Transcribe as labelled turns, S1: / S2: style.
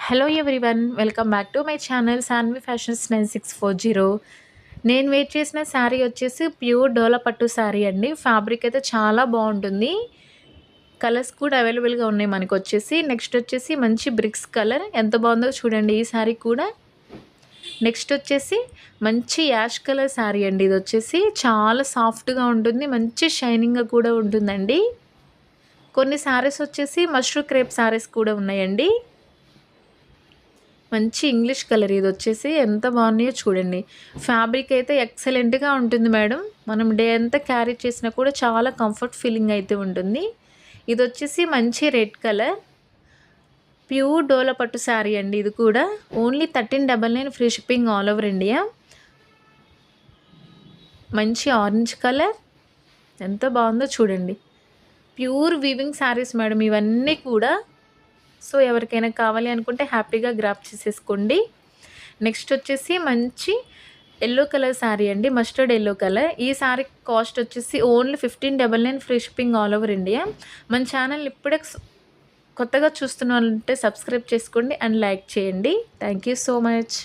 S1: Hello everyone, welcome back to my channel Saanvi fashions 9640. నేను wait చేసిన శారీ వచ్చేసి ప్యూర్ డోలా పట్టు శారీ అండి. ఫ్యాబ్రిక్ అయితే చాలా బాగుంటుంది. కలర్స్ కూడా అవైలబుల్గా ఉన్నాయి మనకు వచ్చేసి. నెక్స్ట్ వచ్చేసి మంచి బ్రిక్స్ కలర్ ఎంత బాగుందో చూడండి ఈ శారీ కూడా. నెక్స్ట్ వచ్చేసి మంచి యాష్ కలర్ శారీ అండి. ఇది వచ్చేసి చాలా సాఫ్ట్గా ఉంటుంది, మంచి షైనింగ్గా కూడా ఉంటుందండి. కొన్ని శారీస్ వచ్చేసి మష్రూ క్రేప్ శారీస్ కూడా ఉన్నాయండి. మంచి ఇంగ్లీష్ కలర్ ఇది వచ్చేసి ఎంత బాగున్నాయో చూడండి. ఫ్యాబ్రిక్ అయితే ఎక్సలెంట్గా ఉంటుంది మేడం. మనం డే అంతా క్యారీ చేసినా కూడా చాలా కంఫర్ట్ ఫీలింగ్ అయితే ఉంటుంది. ఇది వచ్చేసి మంచి రెడ్ కలర్ ప్యూర్ డోలా పట్టు శారీ అండి. ఇది కూడా only 1399 free shipping all over India. మంచి ఆరెంజ్ కలర్ ఎంత బాగుందో చూడండి. ప్యూర్ వీవింగ్ శారీస్ మేడం ఇవన్నీ కూడా. సో ఎవరికైనా కావాలి అనుకుంటే హ్యాపీగా గ్రాప్ చేసేసుకోండి. నెక్స్ట్ వచ్చేసి మంచి ఎల్లో కలర్ శారీ అండి, మస్టర్డ్ ఎల్లో కలర్. ఈ శారీ కాస్ట్ వచ్చేసి only 1599 free shipping all over India. మన ఛానల్ ఇప్పుడే కొత్తగా చూస్తున్న వాళ్ళంటే సబ్స్క్రైబ్ చేసుకోండి అండ్ లైక్ చేయండి. Thank you so much.